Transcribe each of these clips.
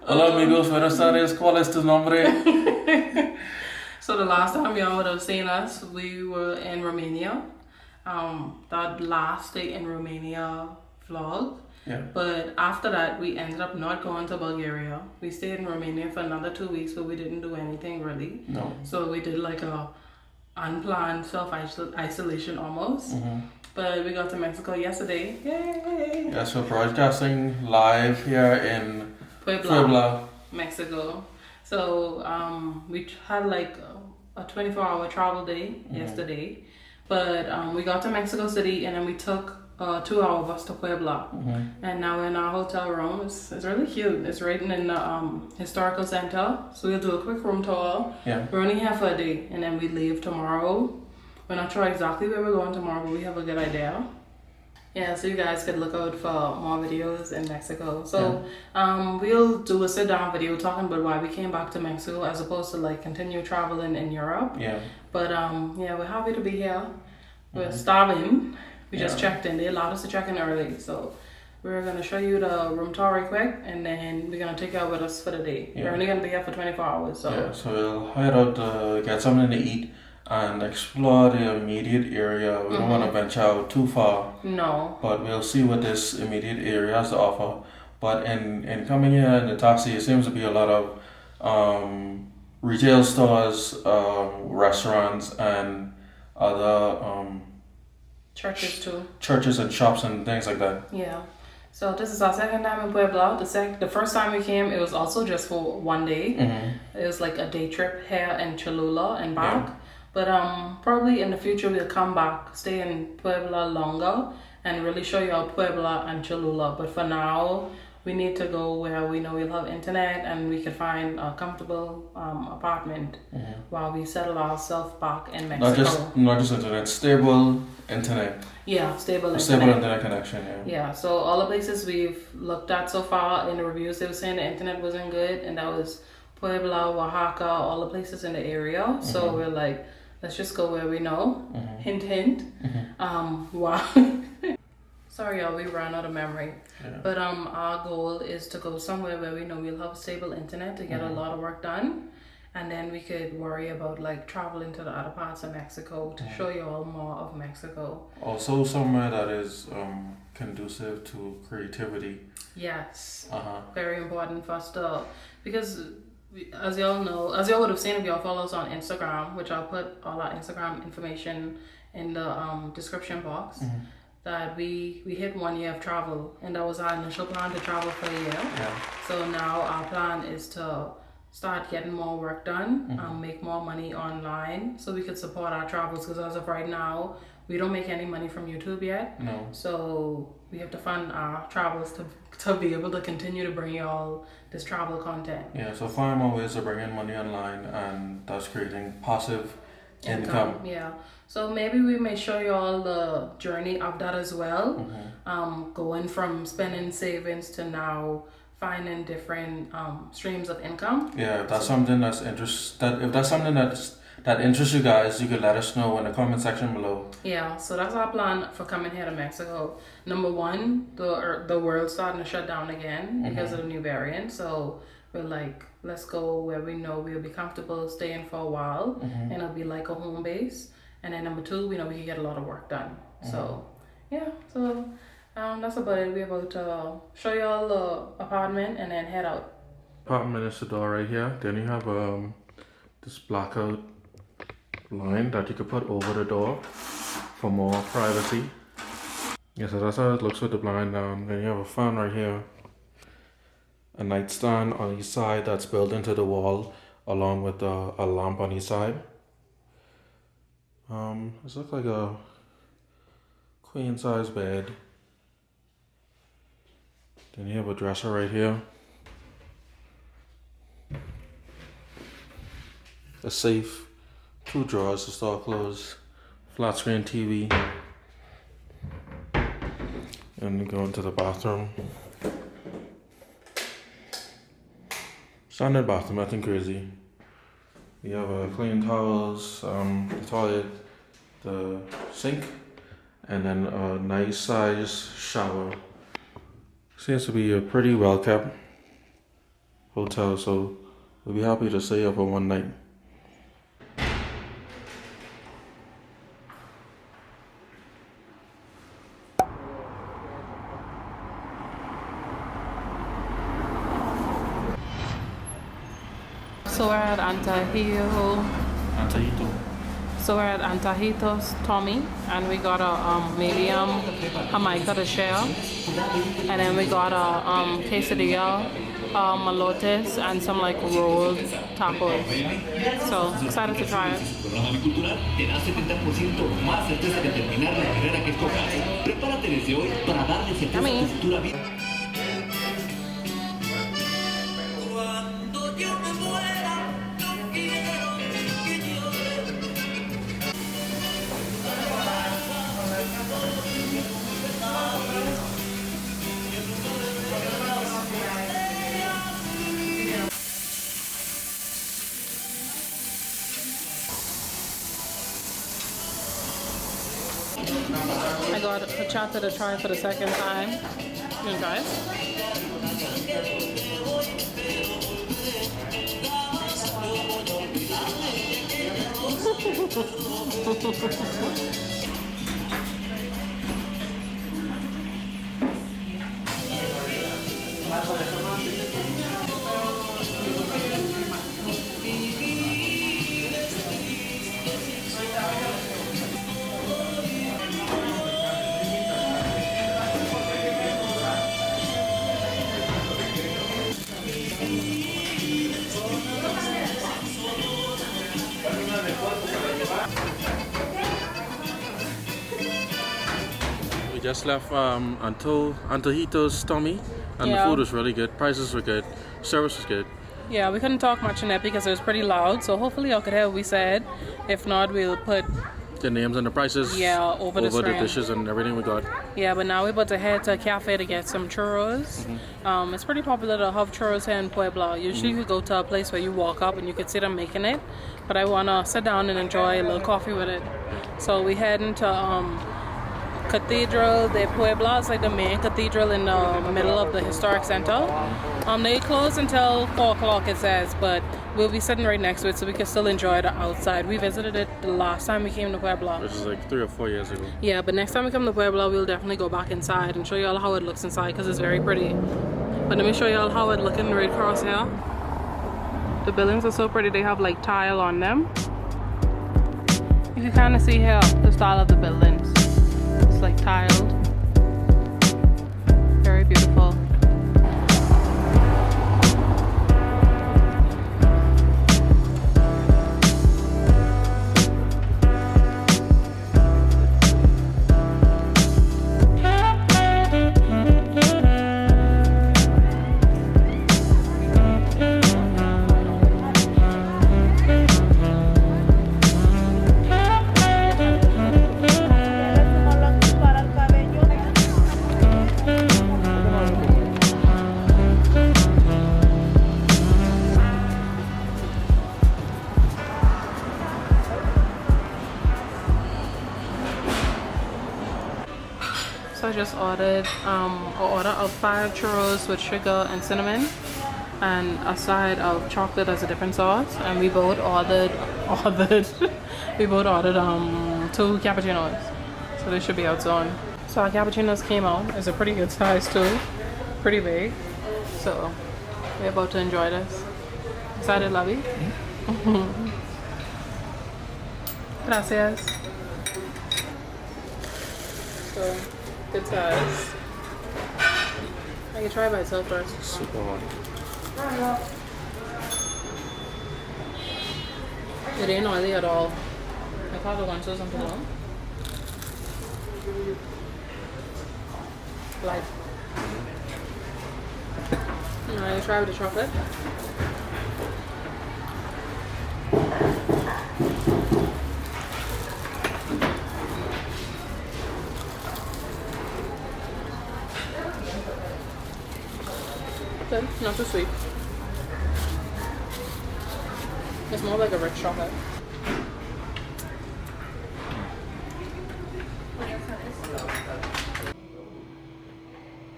Hola amigos, buenas tardes. ¿Cuál es tu nombre? So the last time y'all would have seen us, we were in Romania. That last day in Romania vlog. Yeah. But after that, we ended up not going to Bulgaria. We stayed in Romania for another 2 weeks, but we didn't do anything really. No. So we did like a unplanned self-isolation almost. Mm-hmm. But we got to Mexico yesterday. Yay! Yeah, so broadcasting live here in Puebla, Mexico. So we had like a 24-hour travel day yesterday. But we got to Mexico City and then we took a 2-hour bus to Puebla. And now we're in our hotel room. It's really cute. It's right in the historical center. So we'll do a quick room tour. Yeah. We're only here for a day and then we leave tomorrow. We're not sure exactly where we're going tomorrow, but we have a good idea. Yeah, so you guys could look out for more videos in Mexico. So we'll do a sit-down video talking about why we came back to Mexico as opposed to like continue traveling in Europe. Yeah. But yeah, we're happy to be here. We're starving. We just checked in. They allowed us to check in early. So we're going to show you the room tour right quick and then we're going to take you out with us for the day. Yeah. We're only going to be here for 24 hours. So Yeah, so we'll head out to get something to eat and explore the immediate area. We don't want to venture out too far. No. But we'll see what this immediate area has to offer. But in coming here in the taxi, it seems to be a lot of retail stores, restaurants, and other Churches too. churches and shops and things like that. Yeah. So this is our second time in Puebla. The first time we came, it was also just for one day. It was like a day trip here in Cholula and back. Yeah. But probably in the future we'll come back, stay in Puebla longer, and really show you our Puebla and Cholula. But for now, we need to go where we know we'll have internet and we can find a comfortable apartment while we settle ourselves back in Mexico. Not just internet, stable internet. Yeah, stable internet connection. Yeah, so all the places we've looked at so far in the reviews, they were saying the internet wasn't good, and that was Puebla, Oaxaca, all the places in the area. So we're like, let's just go where we know. Hint, hint. Wow. Sorry, y'all, we ran out of memory. Yeah. But our goal is to go somewhere where we know we'll have stable internet to get a lot of work done. And then we could worry about like traveling to the other parts of Mexico to show you all more of Mexico. Also somewhere that is conducive to creativity. Yes. Very important for us to, because as y'all know, as y'all would have seen if y'all follow us on Instagram, which I'll put all our Instagram information in the description box, that we hit 1 year of travel, and that was our initial plan to travel for a year. Yeah. So now our plan is to start getting more work done, make more money online so we could support our travels, because as of right now, we don't make any money from YouTube yet. No. So we have to fund our travels to be able to continue to bring you all this travel content. Yeah, so find more ways to bring in money online and thus creating passive income. Yeah. So maybe we may show you all the journey of that as well. Going from spending savings to now finding different streams of income. Yeah, if that's something that's that interests you guys, you could let us know in the comment section below. Yeah, so that's our plan for coming here to Mexico. Number one, the world's starting to shut down again because of the new variant. So we're like, let's go where we know we'll be comfortable staying for a while, and it'll be like a home base. And then number two, we know we can get a lot of work done. So yeah, so that's about it. We're about to show you all the apartment and then head out. Apartment is the door right here. Then you have this blackout line that you could put over the door for more privacy. Yeah, so that's how it looks with the blind down. Then you have a fan right here, a nightstand on each side that's built into the wall along with a lamp on each side. This looks like a queen size bed. Then you have a dresser right here. A safe, 2 drawers to store clothes, flat screen TV, and you go into the bathroom. Standard bathroom, nothing crazy. You have clean towels, the toilet, the sink, and then a nice size shower. Seems to be a pretty well kept hotel, so we'll be happy to stay here for one night. So we're at Antajitos Tommy, and we got a medium Jamaica to share, and then we got a quesadilla, Molotes, and some like rolled tacos. So excited to try it. Yummy. I got a chapter to try for the second time. You wanna try it? We just left Antojitos Tommy, and the food was really good. Prices were good. Service was good. Yeah, we couldn't talk much in it because it was pretty loud. So hopefully y'all could hear what we said. If not, we'll put the names and the prices. Yeah, over the dishes and everything we got. Yeah, but now we're about to head to a cafe to get some churros. It's pretty popular to have churros here in Puebla. Usually you go to a place where you walk up and you can see them making it. But I want to sit down and enjoy a little coffee with it. So we heading to Cathedral De Pueblas, like the main cathedral in the middle of the historic center. They close until 4 o'clock, it says, but we'll be sitting right next to it so we can still enjoy the outside. We visited it the last time we came to Puebla. Which is like 3 or 4 years ago. Yeah, but next time we come to Puebla, we'll definitely go back inside and show y'all how it looks inside because it's very pretty. But let me show y'all how it's looking right across here. The buildings are so pretty, they have like tile on them. You can kind of see here the style of the buildings. It's like tiled. Very beautiful. So I just ordered an order of 5 churros with sugar and cinnamon and a side of chocolate as a dipping sauce, and we both ordered 2 cappuccinos. So they should be out soon. So our cappuccinos came out. It's a pretty good size too. Pretty big. So we're about to enjoy this. Excited, Lovey? Gracias. So good size. I can try it by itself first. Super hot. It ain't oily at all. I thought the ones was something wrong. Like, now you try with the chocolate. Good, not too sweet. It's more like a rich chocolate.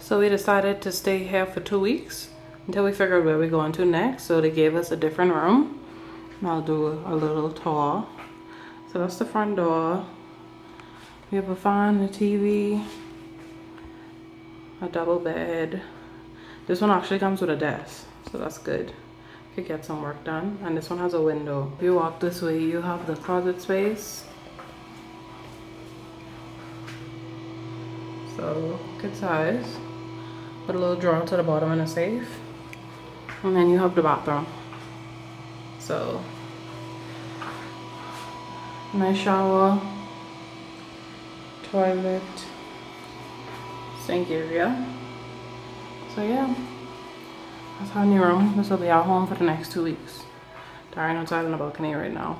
So we decided to stay here for 2 weeks until we figured where we're going to next. So they gave us a different room. And I'll do a little tour. So that's the front door. We have a fan, a TV, a double bed. This one actually comes with a desk, so that's good. Could get some work done. And this one has a window. If you walk this way, you have the closet space. So good size. Put a little drawer to the bottom and a safe. And then you have the bathroom. So nice shower, toilet, sink area. So yeah, that's our new room. This will be our home for the next 2 weeks. Darren outside on the balcony right now.